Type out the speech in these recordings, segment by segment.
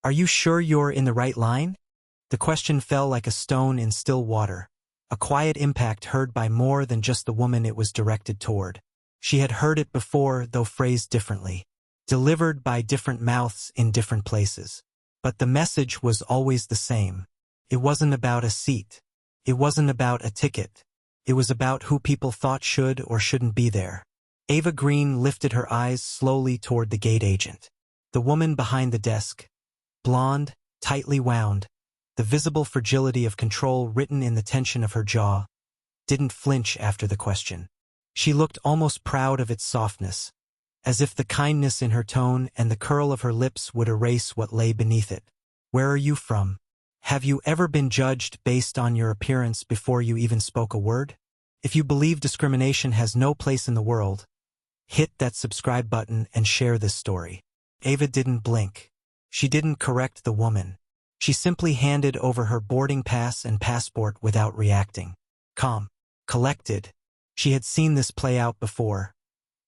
Are you sure you're in the right line? The question fell like a stone in still water, a quiet impact heard by more than just the woman it was directed toward. She had heard it before, though phrased differently, delivered by different mouths in different places. But the message was always the same. It wasn't about a seat. It wasn't about a ticket. It was about who people thought should or shouldn't be there. Ava Green lifted her eyes slowly toward the gate agent. The woman behind the desk, blonde, tightly wound, the visible fragility of control written in the tension of her jaw, didn't flinch after the question. She looked almost proud of its softness, as if the kindness in her tone and the curl of her lips would erase what lay beneath it. Where are you from? Have you ever been judged based on your appearance before you even spoke a word? If you believe discrimination has no place in the world, hit that subscribe button and share this story. Ava didn't blink. She didn't correct the woman. She simply handed over her boarding pass and passport without reacting. Calm, collected. She had seen this play out before.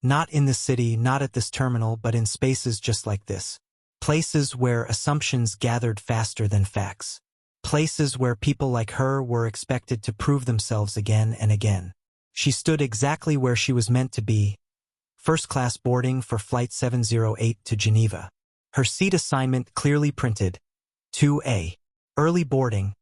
Not in the city, not at this terminal, but in spaces just like this. Places where assumptions gathered faster than facts. Places where people like her were expected to prove themselves again and again. She stood exactly where she was meant to be. First-class boarding for Flight 708 to Geneva. Her seat assignment clearly printed, 2A. Early boarding.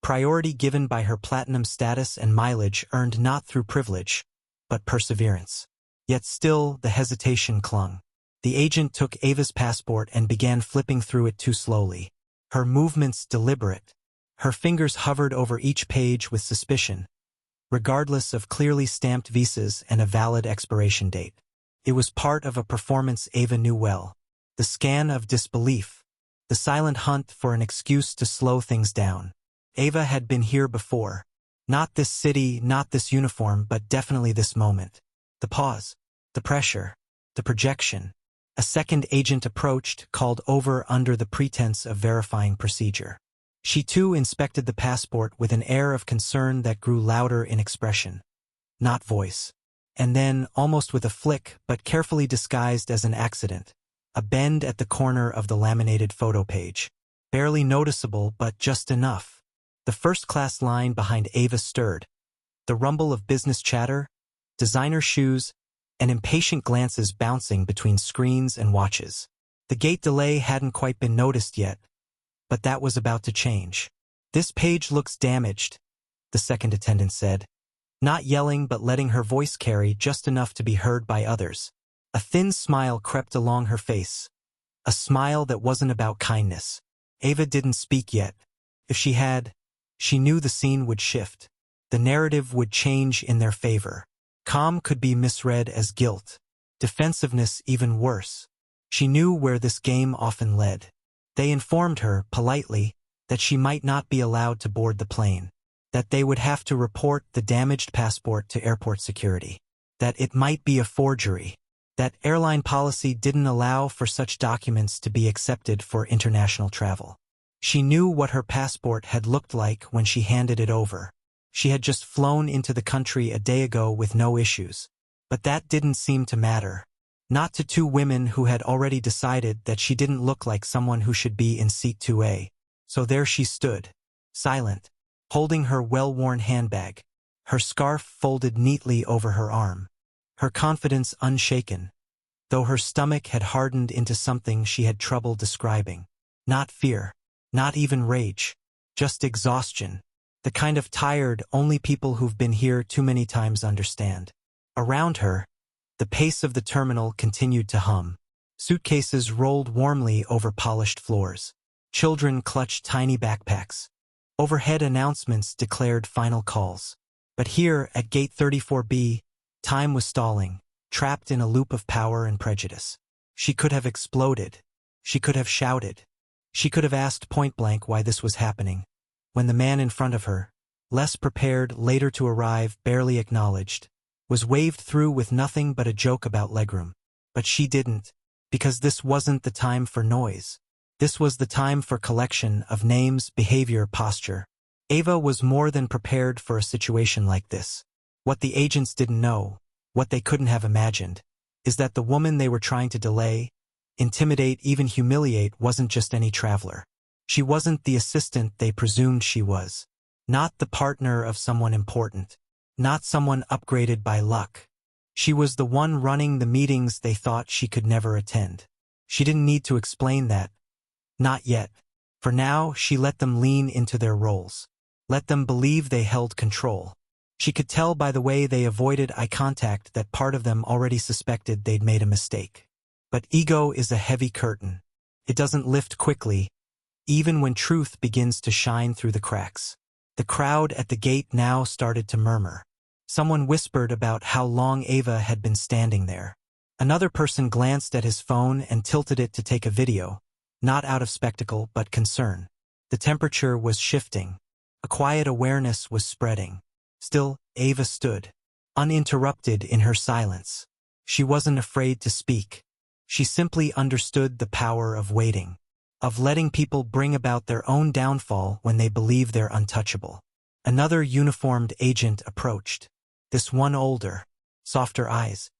Priority given by her platinum status and mileage earned not through privilege, but perseverance. Yet still, the hesitation clung. The agent took Ava's passport and began flipping through it too slowly. Her movements deliberate. Her fingers hovered over each page with suspicion, regardless of clearly stamped visas and a valid expiration date. It was part of a performance Ava knew well. The scan of disbelief. The silent hunt for an excuse to slow things down. Ava had been here before. Not this city, not this uniform, but definitely this moment. The pause. The pressure. The projection. A second agent approached, called over under the pretense of verifying procedure. She too inspected the passport with an air of concern that grew louder in expression, not voice. And then, almost with a flick, but carefully disguised as an accident, a bend at the corner of the laminated photo page. Barely noticeable, but just enough. The first-class line behind Ava stirred. The rumble of business chatter, designer shoes, and impatient glances bouncing between screens and watches. The gate delay hadn't quite been noticed yet, but that was about to change. "This page looks damaged," the second attendant said. Not yelling but letting her voice carry just enough to be heard by others. A thin smile crept along her face. A smile that wasn't about kindness. Ava didn't speak yet. If she had, she knew the scene would shift. The narrative would change in their favor. Calm could be misread as guilt. Defensiveness even worse. She knew where this game often led. They informed her, politely, that she might not be allowed to board the plane. That they would have to report the damaged passport to airport security. That it might be a forgery. That airline policy didn't allow for such documents to be accepted for international travel. She knew what her passport had looked like when she handed it over. She had just flown into the country a day ago with no issues. But that didn't seem to matter. Not to two women who had already decided that she didn't look like someone who should be in seat 2A. So there she stood, silent, holding her well-worn handbag, her scarf folded neatly over her arm, her confidence unshaken, though her stomach had hardened into something she had trouble describing. Not fear, not even rage, just exhaustion, the kind of tired only people who've been here too many times understand. Around her, the pace of the terminal continued to hum. Suitcases rolled warmly over polished floors. Children clutched tiny backpacks. Overhead announcements declared final calls. But here, at Gate 34B, time was stalling, trapped in a loop of power and prejudice. She could have exploded. She could have shouted. She could have asked point-blank why this was happening. When the man in front of her, less prepared, later to arrive, barely acknowledged, was waved through with nothing but a joke about legroom. But she didn't, because this wasn't the time for noise. This was the time for collection of names, behavior, posture. Ava was more than prepared for a situation like this. What the agents didn't know, what they couldn't have imagined, is that the woman they were trying to delay, intimidate, even humiliate wasn't just any traveler. She wasn't the assistant they presumed she was. Not the partner of someone important. Not someone upgraded by luck. She was the one running the meetings they thought she could never attend. She didn't need to explain that. Not yet. For now, she let them lean into their roles. Let them believe they held control. She could tell by the way they avoided eye contact that part of them already suspected they'd made a mistake. But ego is a heavy curtain. It doesn't lift quickly, even when truth begins to shine through the cracks. The crowd at the gate now started to murmur. Someone whispered about how long Ava had been standing there. Another person glanced at his phone and tilted it to take a video, not out of spectacle but concern. The temperature was shifting. A quiet awareness was spreading. Still, Ava stood, uninterrupted in her silence. She wasn't afraid to speak. She simply understood the power of waiting, of letting people bring about their own downfall when they believe they're untouchable. Another uniformed agent approached. This one older, softer eyes.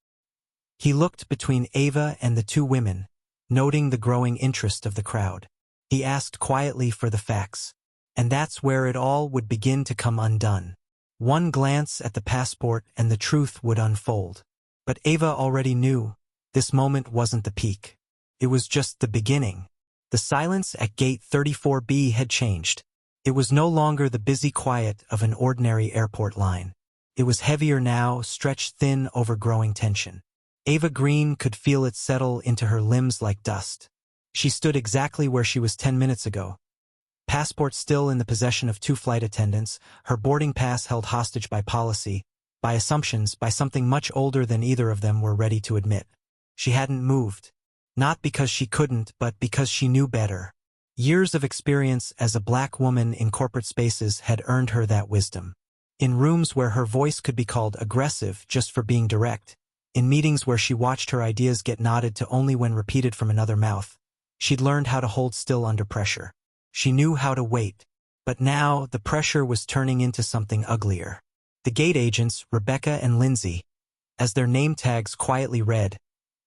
He looked between Ava and the two women, noting the growing interest of the crowd. He asked quietly for the facts. And that's where it all would begin to come undone. One glance at the passport and the truth would unfold. But Ava already knew this moment wasn't the peak. It was just the beginning. The silence at gate 34B had changed. It was no longer the busy quiet of an ordinary airport line. It was heavier now, stretched thin over growing tension. Ava Green could feel it settle into her limbs like dust. She stood exactly where she was 10 minutes ago. Passport still in the possession of two flight attendants, her boarding pass held hostage by policy, by assumptions, by something much older than either of them were ready to admit. She hadn't moved. Not because she couldn't, but because she knew better. Years of experience as a black woman in corporate spaces had earned her that wisdom. In rooms where her voice could be called aggressive just for being direct, in meetings where she watched her ideas get nodded to only when repeated from another mouth, she'd learned how to hold still under pressure. She knew how to wait. But now, the pressure was turning into something uglier. The gate agents, Rebecca and Lindsay, as their name tags quietly read,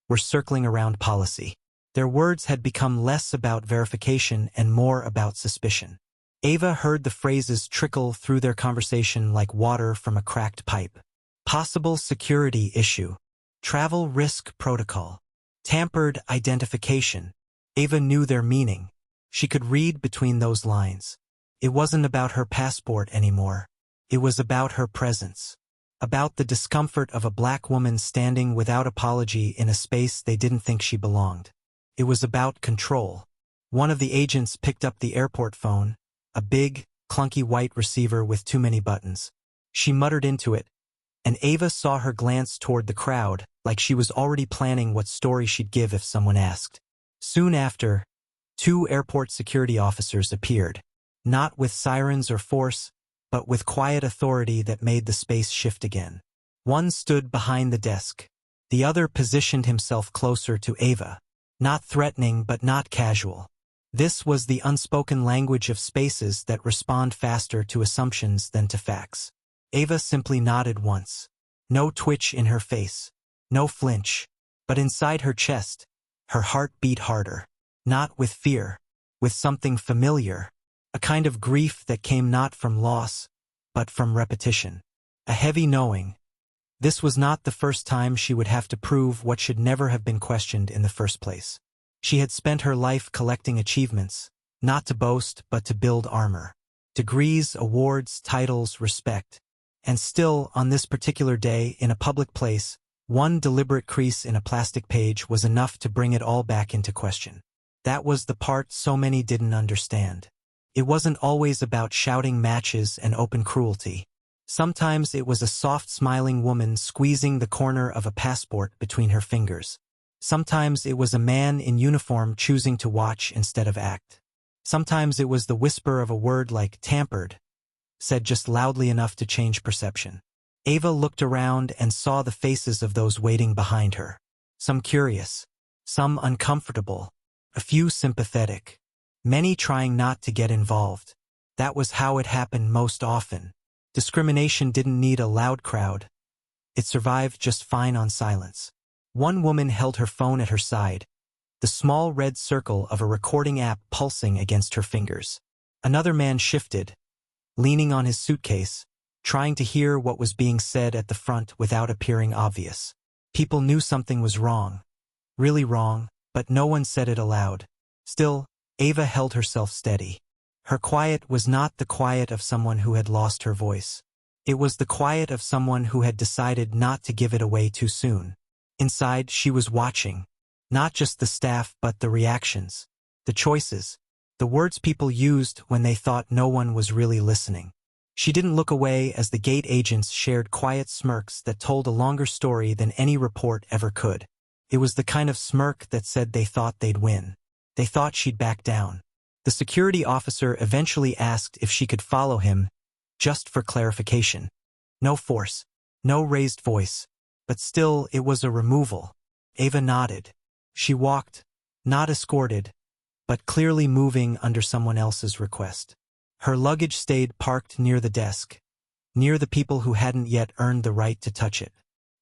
were circling around policy. Their words had become less about verification and more about suspicion. Ava heard the phrases trickle through their conversation like water from a cracked pipe. Possible security issue. Travel risk protocol. Tampered identification. Ava knew their meaning. She could read between those lines. It wasn't about her passport anymore. It was about her presence. About the discomfort of a black woman standing without apology in a space they didn't think she belonged. It was about control. One of the agents picked up the airport phone, a big, clunky white receiver with too many buttons. She muttered into it, and Ava saw her glance toward the crowd, like she was already planning what story she'd give if someone asked. Soon after, 2 airport security officers appeared, not with sirens or force, but with quiet authority that made the space shift again. One stood behind the desk. The other positioned himself closer to Ava. Not threatening but not casual. This was the unspoken language of spaces that respond faster to assumptions than to facts. Ava simply nodded once. No twitch in her face. No flinch. But inside her chest, her heart beat harder. Not with fear, with something familiar, a kind of grief that came not from loss, but from repetition. A heavy knowing. This was not the first time she would have to prove what should never have been questioned in the first place. She had spent her life collecting achievements, not to boast but to build armor. Degrees, awards, titles, respect. And still, on this particular day, in a public place, one deliberate crease in a plastic page was enough to bring it all back into question. That was the part so many didn't understand. It wasn't always about shouting matches and open cruelty. Sometimes it was a soft smiling woman squeezing the corner of a passport between her fingers. Sometimes it was a man in uniform choosing to watch instead of act. Sometimes it was the whisper of a word like tampered, said just loudly enough to change perception. Ava looked around and saw the faces of those waiting behind her. Some curious, some uncomfortable, a few sympathetic, many trying not to get involved. That was how it happened most often. Discrimination didn't need a loud crowd. It survived just fine on silence. One woman held her phone at her side, the small red circle of a recording app pulsing against her fingers. Another man shifted, leaning on his suitcase, trying to hear what was being said at the front without appearing obvious. People knew something was wrong, really wrong, but no one said it aloud. Still, Ava held herself steady. Her quiet was not the quiet of someone who had lost her voice. It was the quiet of someone who had decided not to give it away too soon. Inside, she was watching, not just the staff but the reactions, the choices, the words people used when they thought no one was really listening. She didn't look away as the gate agents shared quiet smirks that told a longer story than any report ever could. It was the kind of smirk that said they thought they'd win. They thought she'd back down. The security officer eventually asked if she could follow him, just for clarification. No force, no raised voice, but still it was a removal. Ava nodded. She walked, not escorted, but clearly moving under someone else's request. Her luggage stayed parked near the desk, near the people who hadn't yet earned the right to touch it.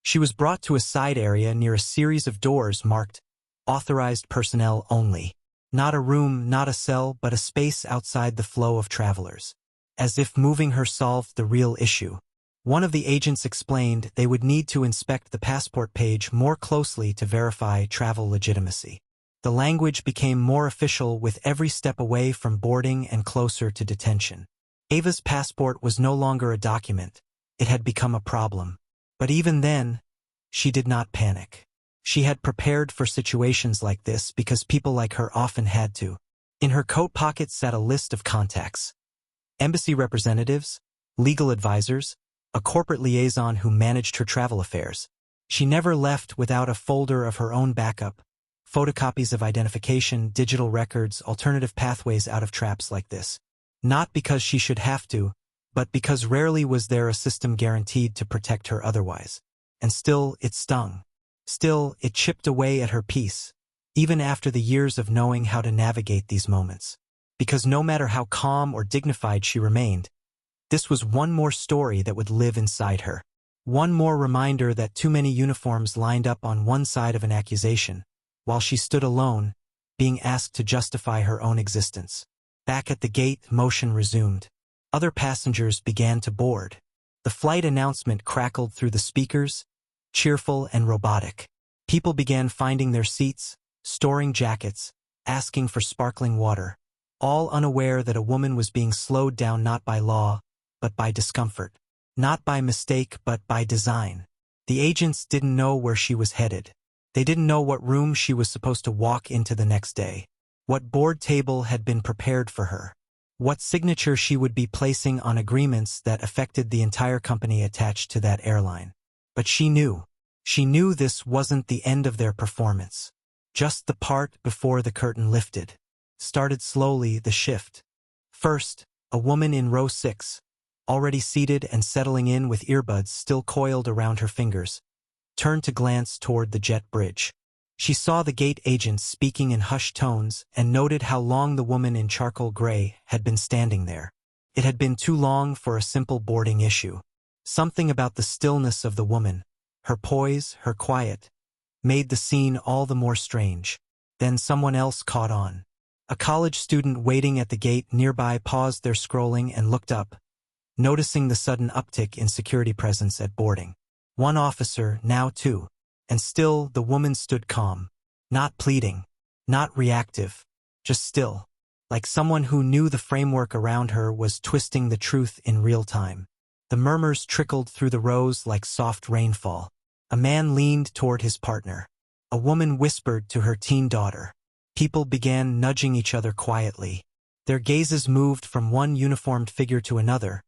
She was brought to a side area near a series of doors marked "Authorized Personnel Only." Not a room, not a cell, but a space outside the flow of travelers. As if moving her solved the real issue. One of the agents explained they would need to inspect the passport page more closely to verify travel legitimacy. The language became more official with every step away from boarding and closer to detention. Ava's passport was no longer a document. It had become a problem. But even then, she did not panic. She had prepared for situations like this because people like her often had to. In her coat pocket sat a list of contacts. Embassy representatives, legal advisors, a corporate liaison who managed her travel affairs. She never left without a folder of her own backup, photocopies of identification, digital records, alternative pathways out of traps like this. Not because she should have to, but because rarely was there a system guaranteed to protect her otherwise. And still, it stung. Still, it chipped away at her peace, even after the years of knowing how to navigate these moments. Because no matter how calm or dignified she remained, this was one more story that would live inside her. One more reminder that too many uniforms lined up on one side of an accusation, while she stood alone, being asked to justify her own existence. Back at the gate, motion resumed. Other passengers began to board. The flight announcement crackled through the speakers, cheerful and robotic. People began finding their seats, storing jackets, asking for sparkling water, all unaware that a woman was being slowed down not by law, but by discomfort. Not by mistake, but by design. The agents didn't know where she was headed. They didn't know what room she was supposed to walk into the next day, what board table had been prepared for her, what signature she would be placing on agreements that affected the entire company attached to that airline. But she knew. She knew this wasn't the end of their performance. Just the part before the curtain lifted. Started slowly, the shift. First, a woman in row 6, already seated and settling in with earbuds still coiled around her fingers, turned to glance toward the jet bridge. She saw the gate agents speaking in hushed tones and noted how long the woman in charcoal gray had been standing there. It had been too long for a simple boarding issue. Something about the stillness of the woman, her poise, her quiet, made the scene all the more strange. Then someone else caught on. A college student waiting at the gate nearby paused their scrolling and looked up, noticing the sudden uptick in security presence at boarding. One officer, now two. And still the woman stood calm. Not pleading. Not reactive. Just still. Like someone who knew the framework around her was twisting the truth in real time. The murmurs trickled through the rows like soft rainfall. A man leaned toward his partner. A woman whispered to her teen daughter. People began nudging each other quietly. Their gazes moved from one uniformed figure to another,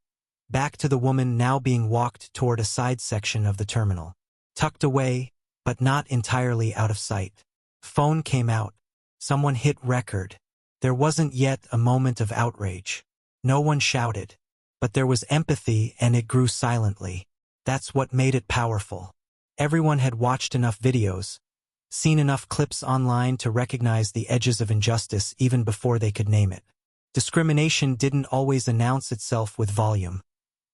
back to the woman now being walked toward a side section of the terminal. Tucked away, but not entirely out of sight. Phone came out. Someone hit record. There wasn't yet a moment of outrage. No one shouted. But there was empathy, and it grew silently. That's what made it powerful. Everyone had watched enough videos, seen enough clips online to recognize the edges of injustice even before they could name it. Discrimination didn't always announce itself with volume.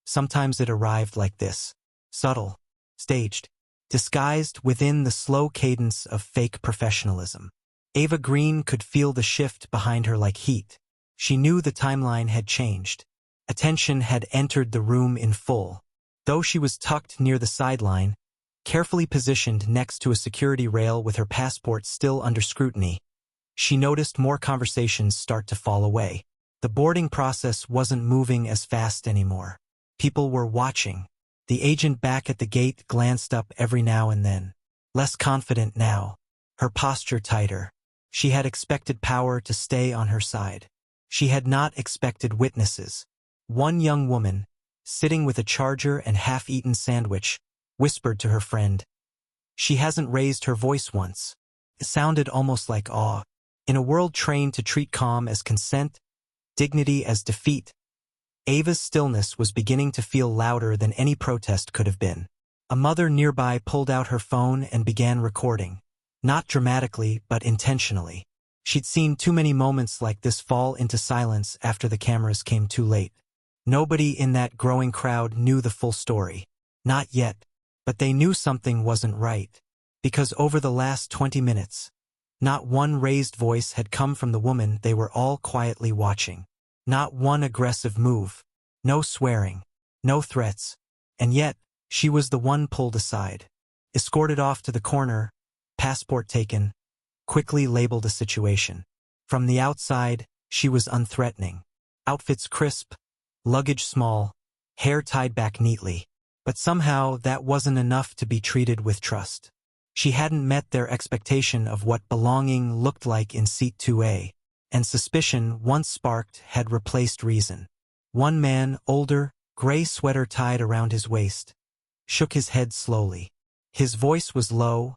Sometimes it arrived like this. Subtle, staged, disguised within the slow cadence of fake professionalism. Ava Green could feel the shift behind her like heat. She knew the timeline had changed. Attention had entered the room in full. Though she was tucked near the sideline, carefully positioned next to a security rail with her passport still under scrutiny, she noticed more conversations start to fall away. The boarding process wasn't moving as fast anymore. People were watching. The agent back at the gate glanced up every now and then. Less confident now, her posture tighter. She had expected power to stay on her side. She had not expected witnesses. One young woman, sitting with a charger and half-eaten sandwich, whispered to her friend. She hasn't raised her voice once. It sounded almost like awe. In a world trained to treat calm as consent, dignity as defeat, Ava's stillness was beginning to feel louder than any protest could have been. A mother nearby pulled out her phone and began recording. Not dramatically, but intentionally. She'd seen too many moments like this fall into silence after the cameras came too late. Nobody in that growing crowd knew the full story. Not yet, but they knew something wasn't right. Because over the last 20 minutes, not one raised voice had come from the woman they were all quietly watching. Not one aggressive move. No swearing. No threats. And yet, she was the one pulled aside. Escorted off to the corner, passport taken, quickly labeled a situation. From the outside, she was unthreatening. Outfits crisp, luggage small, hair tied back neatly. But somehow that wasn't enough to be treated with trust. She hadn't met their expectation of what belonging looked like in seat 2A, and suspicion, once sparked, had replaced reason. One man, older, gray sweater tied around his waist, shook his head slowly. His voice was low,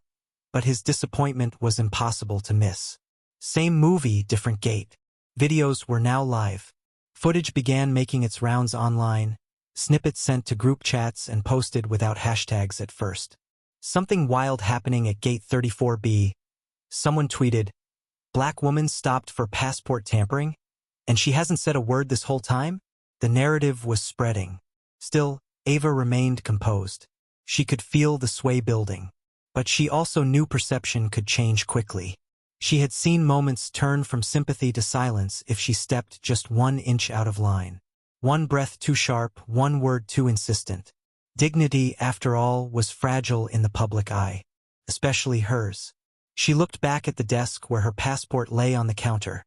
but his disappointment was impossible to miss. Same movie, different gate. Videos were now live. Footage began making its rounds online, snippets sent to group chats and posted without hashtags at first. Something wild happening at gate 34B. Someone tweeted, "Black woman stopped for passport tampering? And she hasn't said a word this whole time?" The narrative was spreading. Still, Ava remained composed. She could feel the sway building. But she also knew perception could change quickly. She had seen moments turn from sympathy to silence if she stepped just 1 inch out of line. One breath too sharp, one word too insistent. Dignity, after all, was fragile in the public eye. Especially hers. She looked back at the desk where her passport lay on the counter,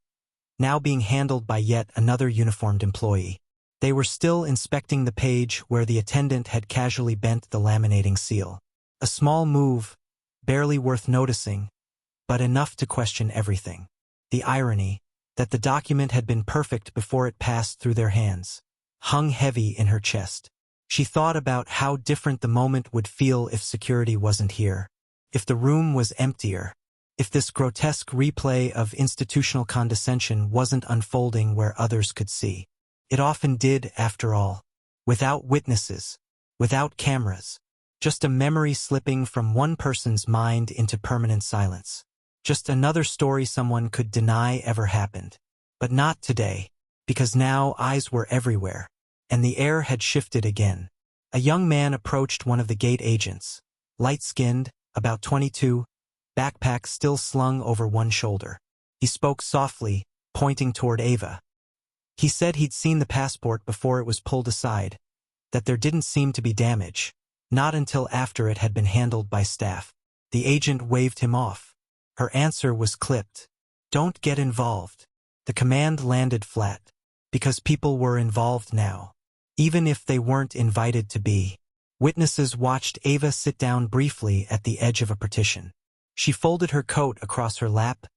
now being handled by yet another uniformed employee. They were still inspecting the page where the attendant had casually bent the laminating seal. A small move, barely worth noticing, but enough to question everything. The irony, that the document had been perfect before it passed through their hands, hung heavy in her chest. She thought about how different the moment would feel if security wasn't here. If the room was emptier. If this grotesque replay of institutional condescension wasn't unfolding where others could see. It often did, after all. Without witnesses. Without cameras. Just a memory slipping from one person's mind into permanent silence. Just another story someone could deny ever happened. But not today, because now eyes were everywhere, and the air had shifted again. A young man approached one of the gate agents, light-skinned, about 22, backpack still slung over one shoulder. He spoke softly, pointing toward Ava. He said he'd seen the passport before it was pulled aside, that there didn't seem to be damage. Not until after it had been handled by staff. The agent waved him off. Her answer was clipped. "Don't get involved." The command landed flat. Because people were involved now. Even if they weren't invited to be. Witnesses watched Ava sit down briefly at the edge of a partition. She folded her coat across her lap,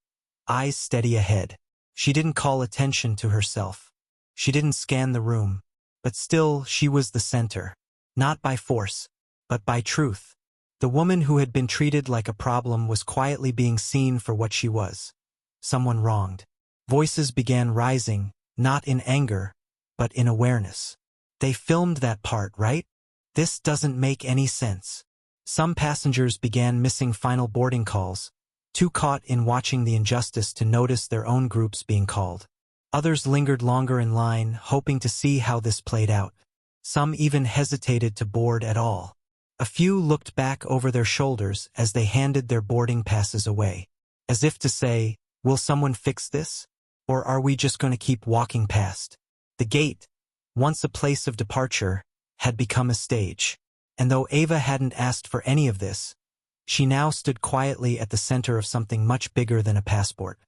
eyes steady ahead. She didn't call attention to herself. She didn't scan the room. But still, she was the center. Not by force, but by truth. The woman who had been treated like a problem was quietly being seen for what she was. Someone wronged. Voices began rising, not in anger, but in awareness. "They filmed that part, right? This doesn't make any sense." Some passengers began missing final boarding calls, too caught in watching the injustice to notice their own groups being called. Others lingered longer in line, hoping to see how this played out. Some even hesitated to board at all. A few looked back over their shoulders as they handed their boarding passes away, as if to say, Will someone fix this? Or are we just going to keep walking past? The gate, once a place of departure, had become a stage. And though Ava hadn't asked for any of this, she now stood quietly at the center of something much bigger than a passport.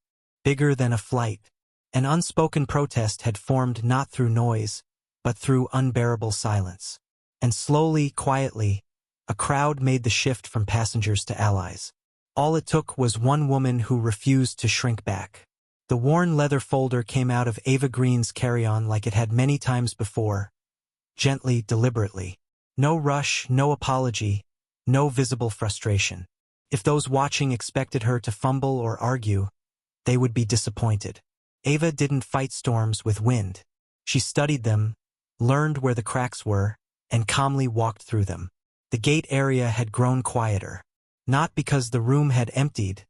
Bigger than a flight. An unspoken protest had formed not through noise, but through unbearable silence. And slowly, quietly, a crowd made the shift from passengers to allies. All it took was one woman who refused to shrink back. The worn leather folder came out of Ava Green's carry-on like it had many times before, gently, deliberately. No rush, no apology, no visible frustration. If those watching expected her to fumble or argue, they would be disappointed. Ava didn't fight storms with wind. She studied them, learned where the cracks were, and calmly walked through them. The gate area had grown quieter. Not because the room had emptied,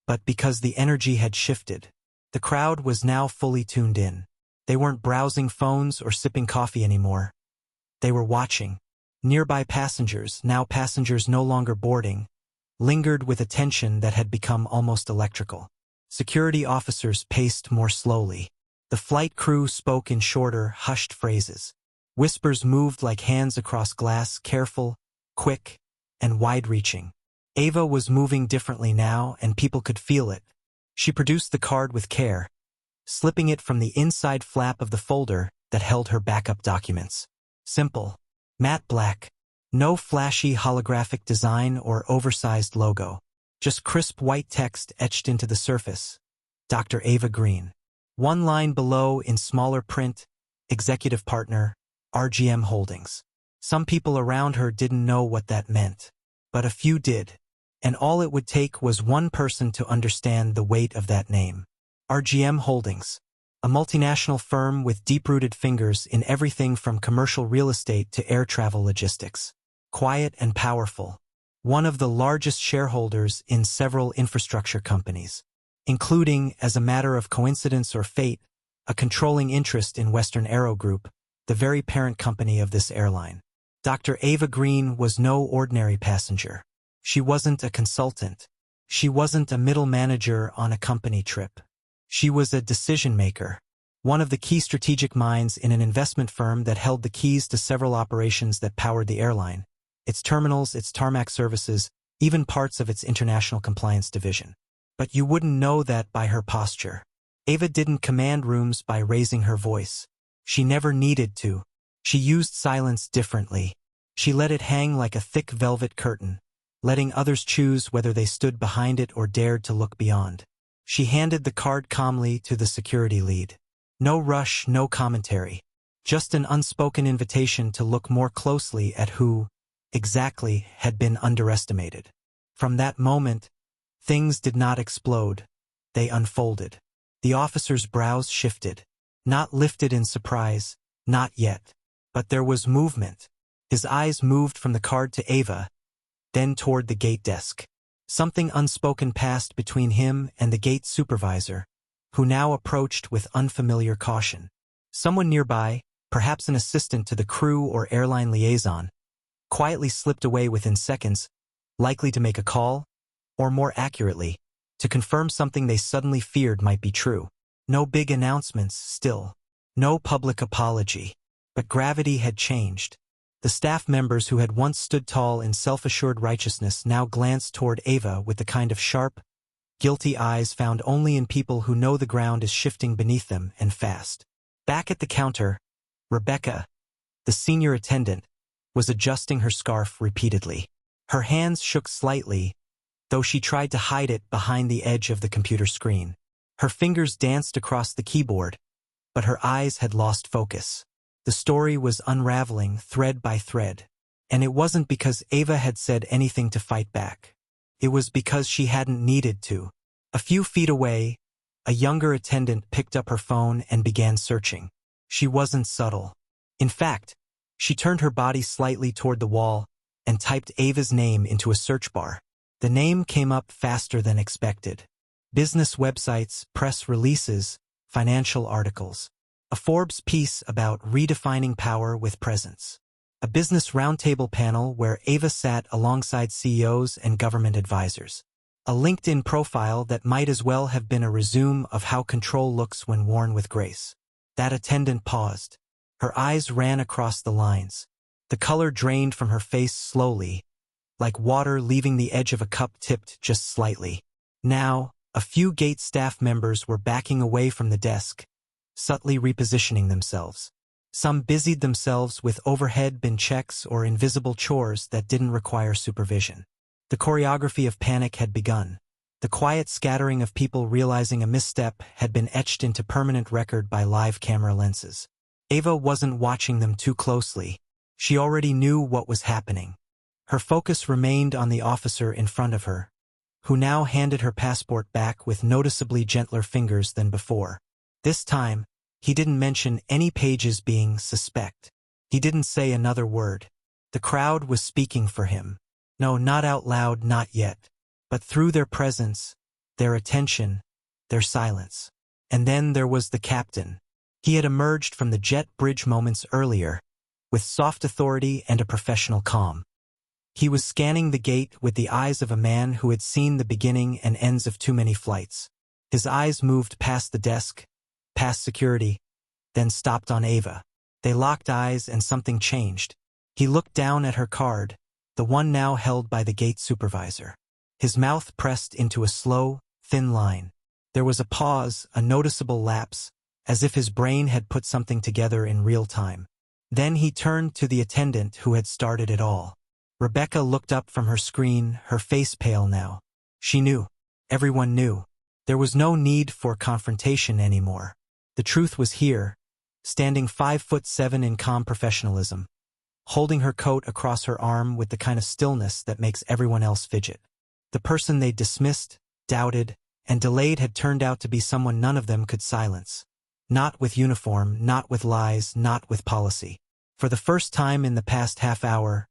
but because the energy had shifted. The crowd was now fully tuned in. They weren't browsing phones or sipping coffee anymore. They were watching. Nearby passengers, now passengers no longer boarding, lingered with attention that had become almost electrical. Security officers paced more slowly. The flight crew spoke in shorter, hushed phrases. Whispers moved like hands across glass, careful, quick, and wide-reaching. Ava was moving differently now, and people could feel it. She produced the card with care, slipping it from the inside flap of the folder that held her backup documents. Simple. Matte black. No flashy holographic design or oversized logo. Just crisp white text etched into the surface. Dr. Ava Green. One line below in smaller print, Executive Partner, RGM Holdings. Some people around her didn't know what that meant, but a few did. And all it would take was one person to understand the weight of that name. RGM Holdings, a multinational firm with deep-rooted fingers in everything from commercial real estate to air travel logistics. Quiet and powerful. One of the largest shareholders in several infrastructure companies, including, as a matter of coincidence or fate, a controlling interest in Western Aero Group, the very parent company of this airline. Dr. Ava Green was no ordinary passenger. She wasn't a consultant. She wasn't a middle manager on a company trip. She was a decision-maker, one of the key strategic minds in an investment firm that held the keys to several operations that powered the airline, its terminals, its tarmac services, even parts of its international compliance division. But you wouldn't know that by her posture. Ava didn't command rooms by raising her voice. She never needed to. She used silence differently. She let it hang like a thick velvet curtain, letting others choose whether they stood behind it or dared to look beyond. She handed the card calmly to the security lead. No rush, no commentary. Just an unspoken invitation to look more closely at who, exactly, had been underestimated. From that moment, things did not explode. They unfolded. The officer's brows shifted. Not lifted in surprise, not yet. But there was movement. His eyes moved from the card to Ava, then toward the gate desk. Something unspoken passed between him and the gate supervisor, who now approached with unfamiliar caution. Someone nearby, perhaps an assistant to the crew or airline liaison, quietly slipped away within seconds, likely to make a call, or more accurately, to confirm something they suddenly feared might be true. No big announcements still. No public apology. But gravity had changed. The staff members who had once stood tall in self-assured righteousness now glanced toward Ava with the kind of sharp, guilty eyes found only in people who know the ground is shifting beneath them and fast. Back at the counter, Rebecca, the senior attendant, was adjusting her scarf repeatedly. Her hands shook slightly, though she tried to hide it behind the edge of the computer screen. Her fingers danced across the keyboard, but her eyes had lost focus. The story was unraveling thread by thread, and it wasn't because Ava had said anything to fight back. It was because she hadn't needed to. A few feet away, a younger attendant picked up her phone and began searching. She wasn't subtle. In fact, she turned her body slightly toward the wall and typed Ava's name into a search bar. The name came up faster than expected. Business websites, press releases, financial articles. A Forbes piece about redefining power with presence. A business roundtable panel where Ava sat alongside CEOs and government advisors. A LinkedIn profile that might as well have been a resume of how control looks when worn with grace. That attendant paused. Her eyes ran across the lines. The color drained from her face slowly, like water leaving the edge of a cup tipped just slightly. Now, a few gate staff members were backing away from the desk, subtly repositioning themselves. Some busied themselves with overhead bin checks or invisible chores that didn't require supervision. The choreography of panic had begun. The quiet scattering of people realizing a misstep had been etched into permanent record by live camera lenses. Ava wasn't watching them too closely. She already knew what was happening. Her focus remained on the officer in front of her, who now handed her passport back with noticeably gentler fingers than before. This time, he didn't mention any pages being suspect. He didn't say another word. The crowd was speaking for him. No, not out loud, not yet. But through their presence, their attention, their silence. And then there was the captain. He had emerged from the jet bridge moments earlier, with soft authority and a professional calm. He was scanning the gate with the eyes of a man who had seen the beginning and ends of too many flights. His eyes moved past the desk, past security, then stopped on Ava. They locked eyes and something changed. He looked down at her card, the one now held by the gate supervisor. His mouth pressed into a slow, thin line. There was a pause, a noticeable lapse, as if his brain had put something together in real time. Then he turned to the attendant who had started it all. Rebecca looked up from her screen, her face pale now. She knew. Everyone knew. There was no need for confrontation anymore. The truth was here, standing 5'7" in calm professionalism, holding her coat across her arm with the kind of stillness that makes everyone else fidget. The person they dismissed, doubted, and delayed had turned out to be someone none of them could silence. Not with uniform, not with lies, not with policy. For the first time in the past half hour,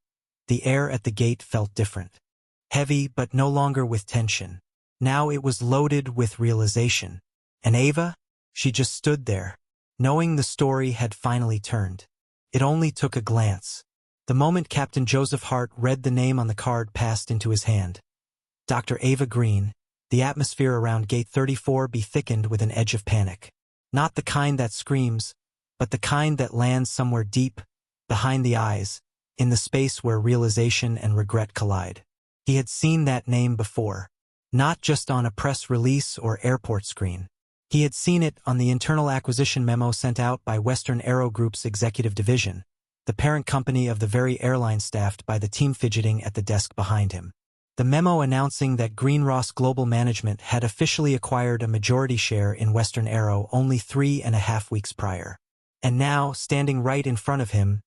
the air at the gate felt different. Heavy, but no longer with tension. Now it was loaded with realization. And Ava? She just stood there, knowing the story had finally turned. It only took a glance. The moment Captain Joseph Hart read the name on the card passed into his hand. Dr. Ava Green, the atmosphere around Gate 34 thickened with an edge of panic. Not the kind that screams, but the kind that lands somewhere deep, behind the eyes, in the space where realization and regret collide. He had seen that name before, not just on a press release or airport screen. He had seen it on the internal acquisition memo sent out by Western Aero Group's executive division, the parent company of the very airline staffed by the team fidgeting at the desk behind him. The memo announcing that Greenross Global Management had officially acquired a majority share in Western Aero only 3.5 weeks prior. And now, standing right in front of him,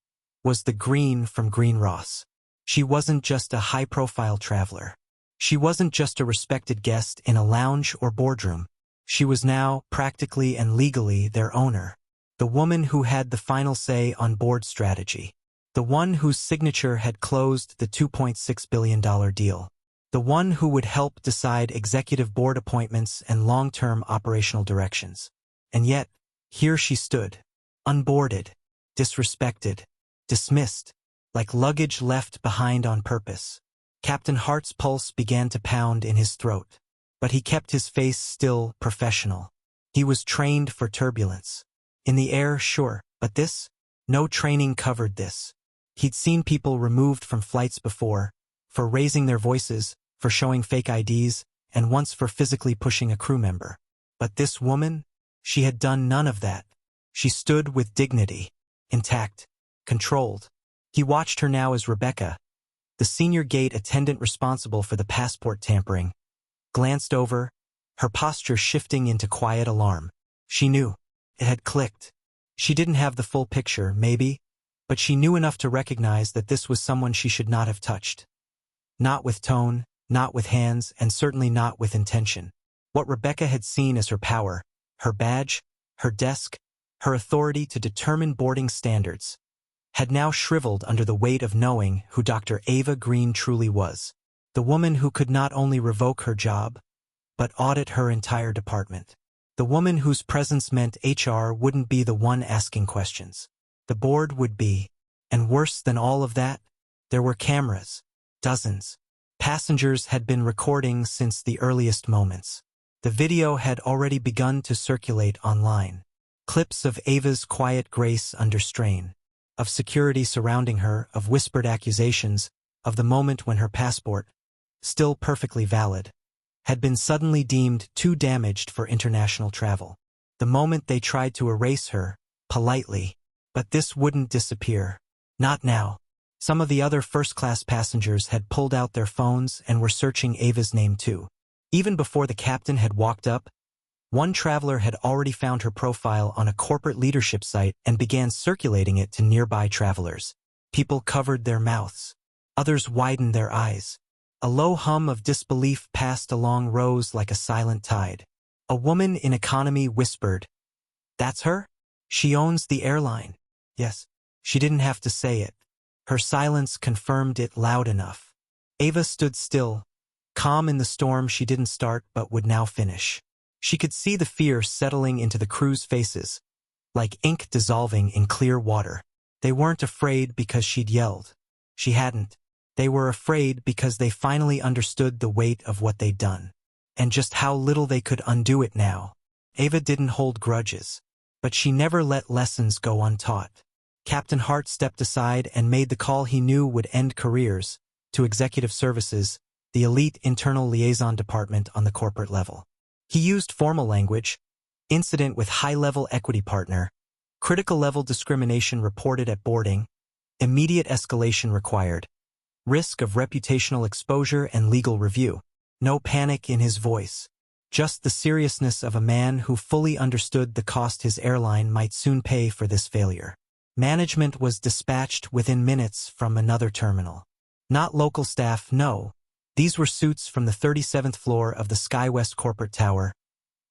was the Green from Greenross. She wasn't just a high-profile traveler. She wasn't just a respected guest in a lounge or boardroom. She was now, practically and legally, their owner. The woman who had the final say on board strategy. The one whose signature had closed the $2.6 billion deal. The one who would help decide executive board appointments and long-term operational directions. And yet, here she stood, unboarded, disrespected, dismissed, like luggage left behind on purpose. Captain Hart's pulse began to pound in his throat. But he kept his face still, professional. He was trained for turbulence. In the air, sure, but this? No training covered this. He'd seen people removed from flights before, for raising their voices, for showing fake IDs, and once for physically pushing a crew member. But this woman? She had done none of that. She stood with dignity, intact, controlled. He watched her now as Rebecca, the senior gate attendant responsible for the passport tampering, glanced over, her posture shifting into quiet alarm. She knew. It had clicked. She didn't have the full picture, maybe, but she knew enough to recognize that this was someone she should not have touched. Not with tone, not with hands, and certainly not with intention. What Rebecca had seen as her power, her badge, her desk, her authority to determine boarding standards, had now shriveled under the weight of knowing who Dr. Ava Green truly was. The woman who could not only revoke her job, but audit her entire department. The woman whose presence meant HR wouldn't be the one asking questions. The board would be. And worse than all of that, there were cameras. Dozens. Passengers had been recording since the earliest moments. The video had already begun to circulate online. Clips of Ava's quiet grace under strain, of security surrounding her, of whispered accusations, of the moment when her passport, still perfectly valid, had been suddenly deemed too damaged for international travel. The moment they tried to erase her, politely, but this wouldn't disappear. Not now. Some of the other first-class passengers had pulled out their phones and were searching Ava's name too. Even before the captain had walked up, one traveler had already found her profile on a corporate leadership site and began circulating it to nearby travelers. People covered their mouths. Others widened their eyes. A low hum of disbelief passed along rows like a silent tide. A woman in economy whispered, "That's her? She owns the airline." Yes, she didn't have to say it. Her silence confirmed it loud enough. Ava stood still, calm in the storm she didn't start but would now finish. She could see the fear settling into the crew's faces, like ink dissolving in clear water. They weren't afraid because she'd yelled. She hadn't. They were afraid because they finally understood the weight of what they'd done, and just how little they could undo it now. Ava didn't hold grudges, but she never let lessons go untaught. Captain Hart stepped aside and made the call he knew would end careers, to Executive Services, the elite internal liaison department on the corporate level. He used formal language, incident with high-level equity partner, critical level discrimination reported at boarding, immediate escalation required, risk of reputational exposure and legal review. No panic in his voice, just the seriousness of a man who fully understood the cost his airline might soon pay for this failure. Management was dispatched within minutes from another terminal. Not local staff, no. These were suits from the 37th floor of the SkyWest corporate tower,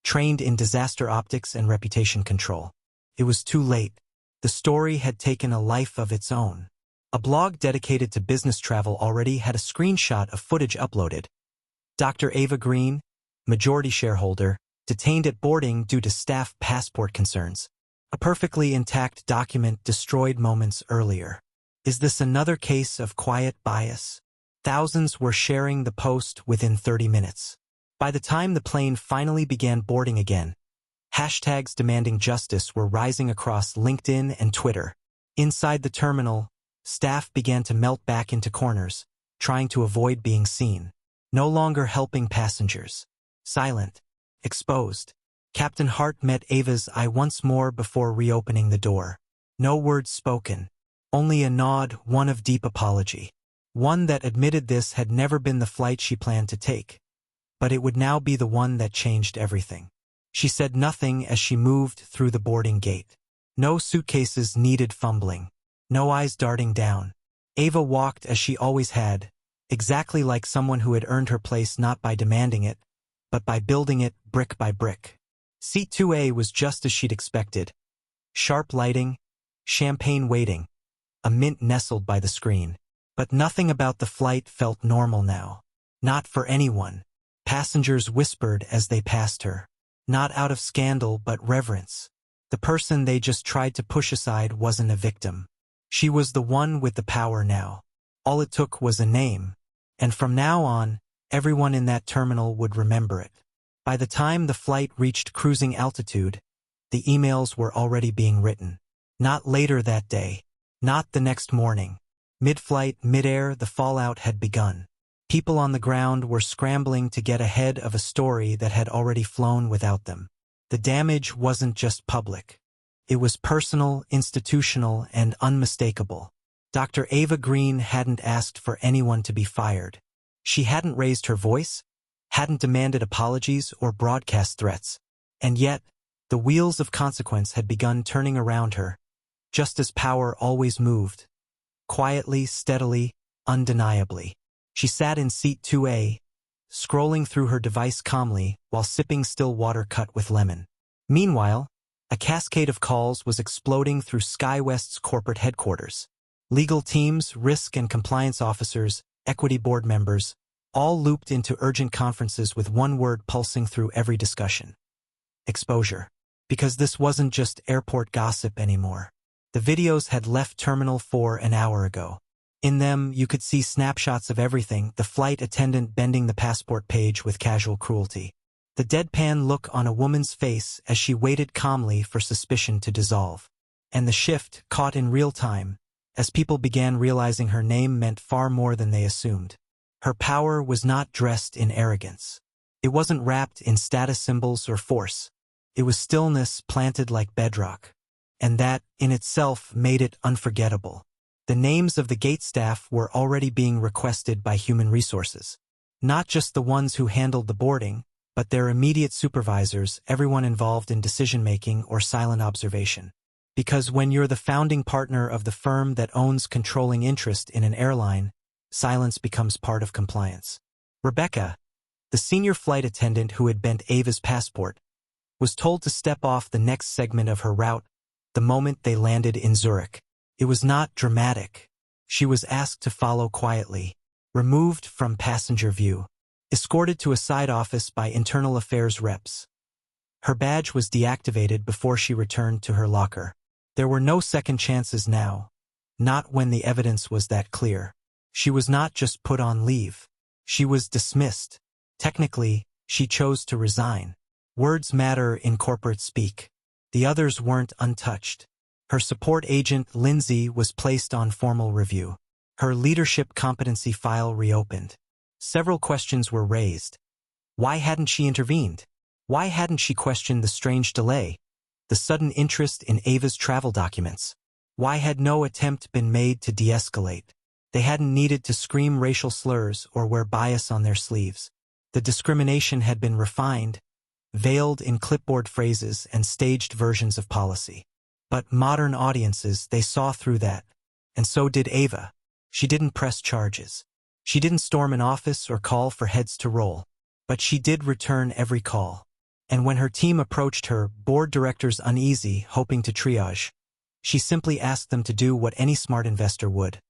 trained in disaster optics and reputation control. It was too late. The story had taken a life of its own. A blog dedicated to business travel already had a screenshot of footage uploaded. Dr. Ava Green, majority shareholder, detained at boarding due to staff passport concerns. A perfectly intact document destroyed moments earlier. Is this another case of quiet bias? Thousands were sharing the post within 30 minutes. By the time the plane finally began boarding again, hashtags demanding justice were rising across LinkedIn and Twitter. Inside the terminal, staff began to melt back into corners, trying to avoid being seen. No longer helping passengers. Silent. Exposed. Captain Hart met Ava's eye once more before reopening the door. No words spoken. Only a nod, one of deep apology. One that admitted this had never been the flight she planned to take. But it would now be the one that changed everything. She said nothing as she moved through the boarding gate. No suitcases needed fumbling. No eyes darting down. Ava walked as she always had, exactly like someone who had earned her place not by demanding it, but by building it brick by brick. Seat 2A was just as she'd expected. Sharp lighting, champagne waiting, a mint nestled by the screen. But nothing about the flight felt normal now. Not for anyone. Passengers whispered as they passed her. Not out of scandal but reverence. The person they just tried to push aside wasn't a victim. She was the one with the power now. All it took was a name. And from now on, everyone in that terminal would remember it. By the time the flight reached cruising altitude, the emails were already being written. Not later that day. Not the next morning. Mid-flight, mid-air, the fallout had begun. People on the ground were scrambling to get ahead of a story that had already flown without them. The damage wasn't just public. It was personal, institutional, and unmistakable. Dr. Ava Green hadn't asked for anyone to be fired. She hadn't raised her voice, hadn't demanded apologies or broadcast threats. And yet, the wheels of consequence had begun turning around her, just as power always moved. Quietly, steadily, undeniably. She sat in seat 2A, scrolling through her device calmly while sipping still water cut with lemon. Meanwhile, a cascade of calls was exploding through SkyWest's corporate headquarters. Legal teams, risk and compliance officers, equity board members, all looped into urgent conferences with one word pulsing through every discussion. Exposure. Because this wasn't just airport gossip anymore. The videos had left Terminal 4 an hour ago. In them, you could see snapshots of everything, the flight attendant bending the passport page with casual cruelty, the deadpan look on a woman's face as she waited calmly for suspicion to dissolve, and the shift caught in real time as people began realizing her name meant far more than they assumed. Her power was not dressed in arrogance. It wasn't wrapped in status symbols or force. It was stillness planted like bedrock. And that, in itself, made it unforgettable. The names of the gate staff were already being requested by human resources. Not just the ones who handled the boarding, but their immediate supervisors, everyone involved in decision-making or silent observation. Because when you're the founding partner of the firm that owns controlling interest in an airline, silence becomes part of compliance. Rebecca, the senior flight attendant who had bent Ava's passport, was told to step off the next segment of her route the moment they landed in Zurich. It was not dramatic. She was asked to follow quietly, removed from passenger view, escorted to a side office by internal affairs reps. Her badge was deactivated before she returned to her locker. There were no second chances now, not when the evidence was that clear. She was not just put on leave. She was dismissed. Technically, she chose to resign. Words matter in corporate speak. The others weren't untouched. Her support agent, Lindsay, was placed on formal review. Her leadership competency file reopened. Several questions were raised. Why hadn't she intervened? Why hadn't she questioned the strange delay? The sudden interest in Ava's travel documents. Why had no attempt been made to de-escalate? They hadn't needed to scream racial slurs or wear bias on their sleeves. The discrimination had been refined, veiled in clipboard phrases and staged versions of policy. But modern audiences, they saw through that. And so did Ava. She didn't press charges. She didn't storm an office or call for heads to roll. But she did return every call. And when her team approached her, board directors uneasy, hoping to triage, she simply asked them to do what any smart investor would.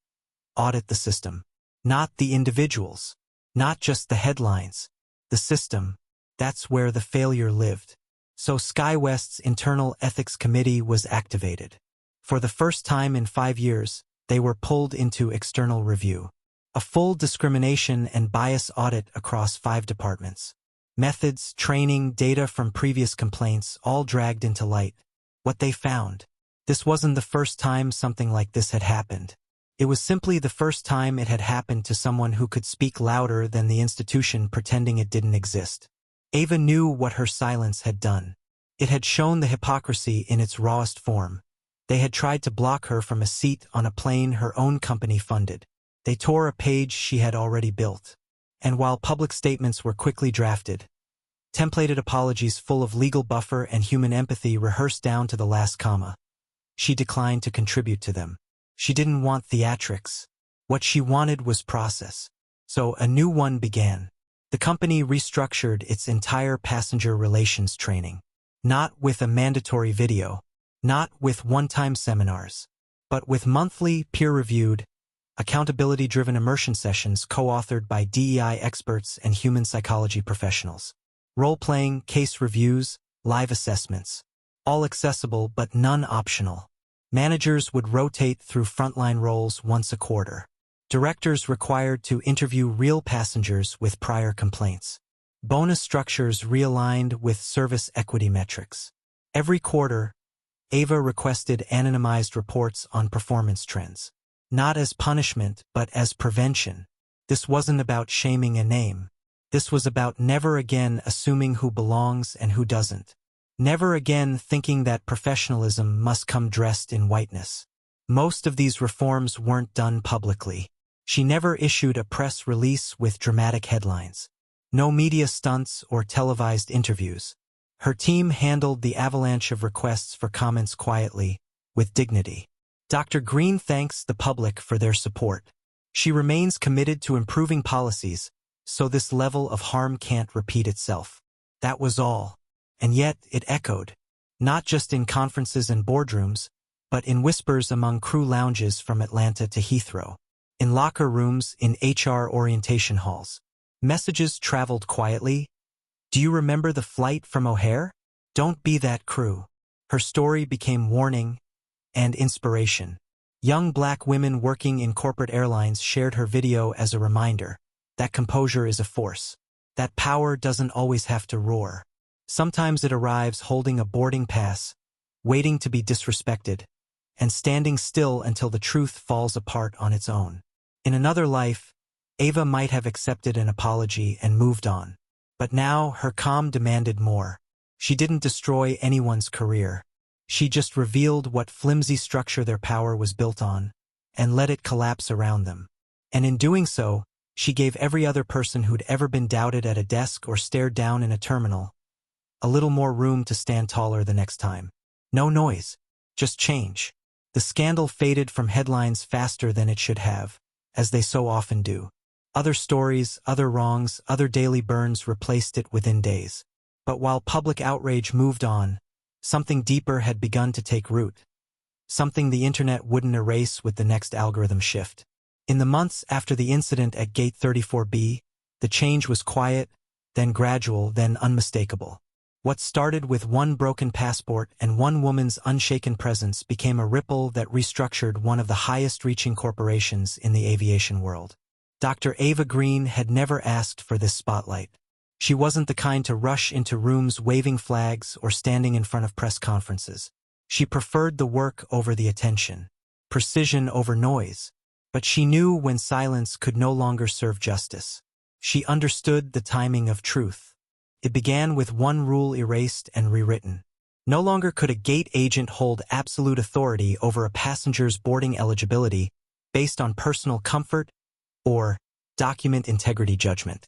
Audit the system. Not the individuals. Not just the headlines. The system. That's where the failure lived. So SkyWest's internal ethics committee was activated. For the first time in 5 years, they were pulled into external review. A full discrimination and bias audit across 5 departments. Methods, training, data from previous complaints, all dragged into light. What they found. This wasn't the first time something like this had happened. It was simply the first time it had happened to someone who could speak louder than the institution pretending it didn't exist. Ava knew what her silence had done. It had shown the hypocrisy in its rawest form. They had tried to block her from a seat on a plane her own company funded. They tore a page she had already built. And while public statements were quickly drafted, templated apologies full of legal buffer and human empathy rehearsed down to the last comma, she declined to contribute to them. She didn't want theatrics. What she wanted was process. So a new one began. The company restructured its entire passenger relations training. Not with a mandatory video, not with one-time seminars, but with monthly, peer-reviewed, accountability-driven immersion sessions co-authored by DEI experts and human psychology professionals. Role-playing, case reviews, live assessments. All accessible but none optional. Managers would rotate through frontline roles once a quarter. Directors required to interview real passengers with prior complaints. Bonus structures realigned with service equity metrics. Every quarter, Ava requested anonymized reports on performance trends. Not as punishment, but as prevention. This wasn't about shaming a name. This was about never again assuming who belongs and who doesn't. Never again thinking that professionalism must come dressed in whiteness. Most of these reforms weren't done publicly. She never issued a press release with dramatic headlines. No media stunts or televised interviews. Her team handled the avalanche of requests for comments quietly, with dignity. Dr. Green thanks the public for their support. She remains committed to improving policies, so this level of harm can't repeat itself. That was all. And yet it echoed, not just in conferences and boardrooms, but in whispers among crew lounges from Atlanta to Heathrow. In locker rooms, in HR orientation halls. Messages traveled quietly. Do you remember the flight from O'Hare? Don't be that crew. Her story became warning and inspiration. Young black women working in corporate airlines shared her video as a reminder that composure is a force. That power doesn't always have to roar. Sometimes it arrives holding a boarding pass, waiting to be disrespected, and standing still until the truth falls apart on its own. In another life, Ava might have accepted an apology and moved on. But now her calm demanded more. She didn't destroy anyone's career. She just revealed what flimsy structure their power was built on, and let it collapse around them. And in doing so, she gave every other person who'd ever been doubted at a desk or stared down in a terminal a little more room to stand taller the next time. No noise, just change. The scandal faded from headlines faster than it should have, as they so often do. Other stories, other wrongs, other daily burns replaced it within days. But while public outrage moved on, something deeper had begun to take root. Something the internet wouldn't erase with the next algorithm shift. In the months after the incident at Gate 34B, the change was quiet, then gradual, then unmistakable. What started with one broken passport and one woman's unshaken presence became a ripple that restructured one of the highest-reaching corporations in the aviation world. Dr. Ava Green had never asked for this spotlight. She wasn't the kind to rush into rooms waving flags or standing in front of press conferences. She preferred the work over the attention, precision over noise. But she knew when silence could no longer serve justice. She understood the timing of truth. It began with one rule erased and rewritten. No longer could a gate agent hold absolute authority over a passenger's boarding eligibility based on personal comfort or document integrity judgment.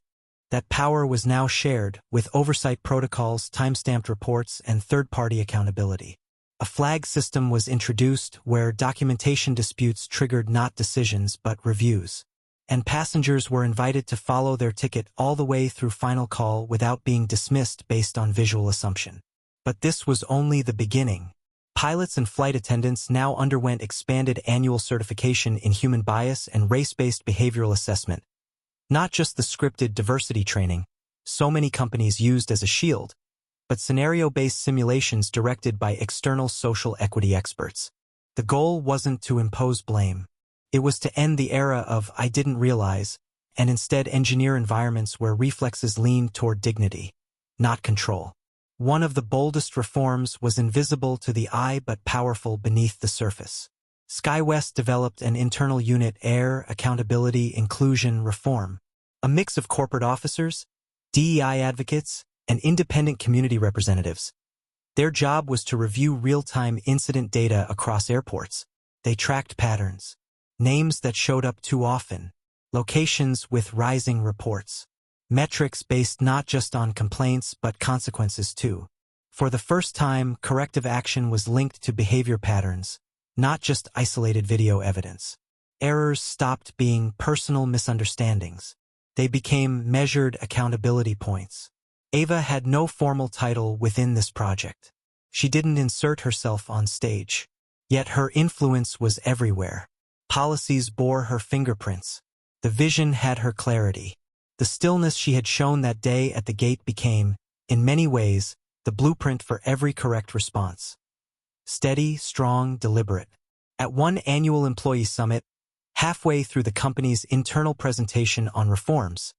That power was now shared with oversight protocols, time-stamped reports, and third-party accountability. A flag system was introduced where documentation disputes triggered not decisions but reviews, and passengers were invited to follow their ticket all the way through final call without being dismissed based on visual assumption. But this was only the beginning. Pilots and flight attendants now underwent expanded annual certification in human bias and race-based behavioral assessment. Not just the scripted diversity training so many companies used as a shield, but scenario-based simulations directed by external social equity experts. The goal wasn't to impose blame. It was to end the era of "I didn't realize," and instead engineer environments where reflexes leaned toward dignity, not control. One of the boldest reforms was invisible to the eye but powerful beneath the surface. SkyWest developed an internal unit, Air, Accountability, Inclusion, Reform. A mix of corporate officers, DEI advocates, and independent community representatives. Their job was to review real-time incident data across airports. They tracked patterns, names that showed up too often, locations with rising reports, metrics based not just on complaints but consequences too. For the first time, corrective action was linked to behavior patterns, not just isolated video evidence. Errors stopped being personal misunderstandings. They became measured accountability points. Ava had no formal title within this project. She didn't insert herself on stage. Yet her influence was everywhere. Policies bore her fingerprints. The vision had her clarity. The stillness she had shown that day at the gate became, in many ways, the blueprint for every correct response. Steady, strong, deliberate. At one annual employee summit, halfway through the company's internal presentation on reforms,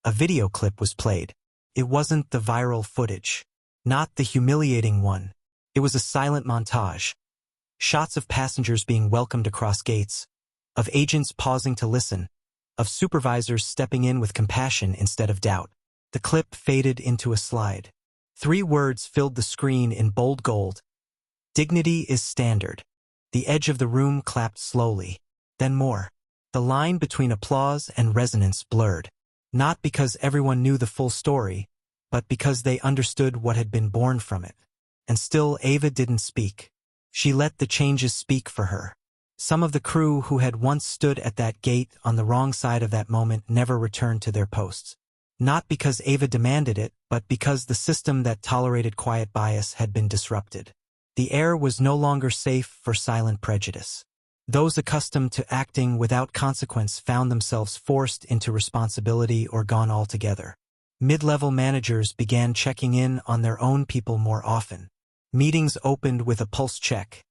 a video clip was played. It wasn't the viral footage, not the humiliating one. It was a silent montage. Shots of passengers being welcomed across gates, of agents pausing to listen, of supervisors stepping in with compassion instead of doubt. The clip faded into a slide. 3 words filled the screen in bold gold. Dignity is standard. The edge of the room clapped slowly. Then more. The line between applause and resonance blurred. Not because everyone knew the full story, but because they understood what had been born from it. And still Ava didn't speak. She let the changes speak for her. Some of the crew who had once stood at that gate on the wrong side of that moment never returned to their posts. Not because Ava demanded it, but because the system that tolerated quiet bias had been disrupted. The air was no longer safe for silent prejudice. Those accustomed to acting without consequence found themselves forced into responsibility or gone altogether. Mid-level managers began checking in on their own people more often. Meetings opened with a pulse check.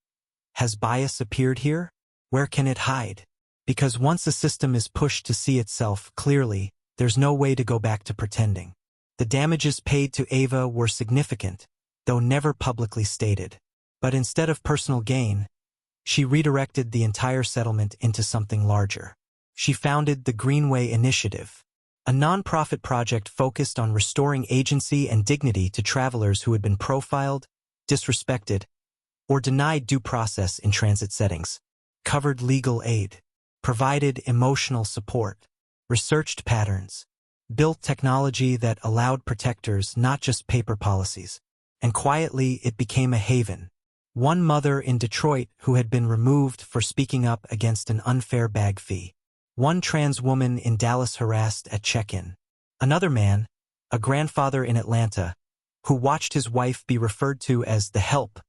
Has bias appeared here? Where can it hide? Because once a system is pushed to see itself clearly, there's no way to go back to pretending. The damages paid to Ava were significant, though never publicly stated. But instead of personal gain, she redirected the entire settlement into something larger. She founded the Greenway Initiative, a non-profit project focused on restoring agency and dignity to travelers who had been profiled, disrespected, or denied due process in transit settings, covered legal aid, provided emotional support, researched patterns, built technology that allowed protectors not just paper policies, and quietly it became a haven. One mother in Detroit who had been removed for speaking up against an unfair bag fee. One trans woman in Dallas harassed at check-in. Another man, a grandfather in Atlanta, who watched his wife be referred to as the help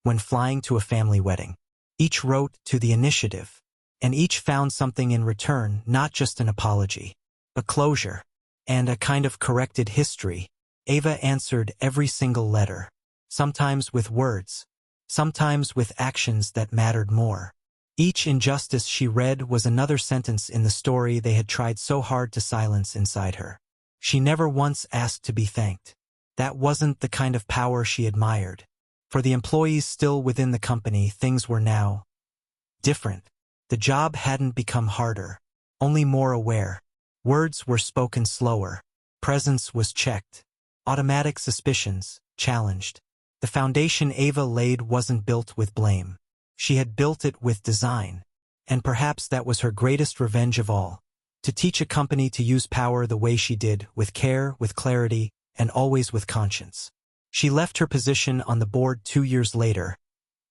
when flying to a family wedding. Each wrote to the initiative, and each found something in return, not just an apology, but closure, and a kind of corrected history. Ava answered every single letter, sometimes with words, sometimes with actions that mattered more. Each injustice she read was another sentence in the story they had tried so hard to silence inside her. She never once asked to be thanked. That wasn't the kind of power she admired. For the employees still within the company, things were now different. The job hadn't become harder, only more aware. Words were spoken slower. Presence was checked. Automatic suspicions challenged. The foundation Ava laid wasn't built with blame. She had built it with design. And perhaps that was her greatest revenge of all. To teach a company to use power the way she did, with care, with clarity, and always with conscience. She left her position on the board 2 years later,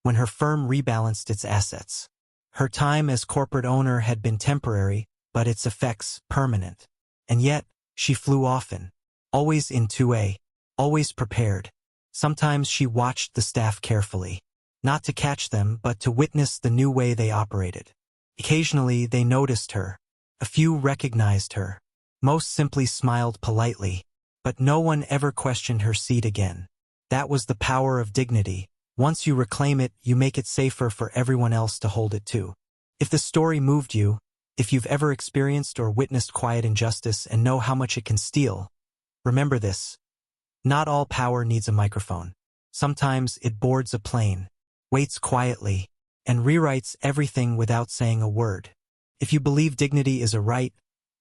when her firm rebalanced its assets. Her time as corporate owner had been temporary, but its effects permanent. And yet, she flew often, always in 2A, always prepared. Sometimes she watched the staff carefully, not to catch them but to witness the new way they operated. Occasionally they noticed her. A few recognized her. Most simply smiled politely. But no one ever questioned her seat again. That was the power of dignity. Once you reclaim it, you make it safer for everyone else to hold it too. If the story moved you, if you've ever experienced or witnessed quiet injustice and know how much it can steal, remember this. Not all power needs a microphone. Sometimes it boards a plane, waits quietly, and rewrites everything without saying a word. If you believe dignity is a right,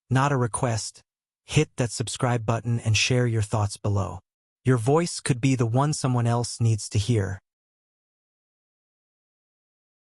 not a request, hit that subscribe button and share your thoughts below. Your voice could be the one someone else needs to hear.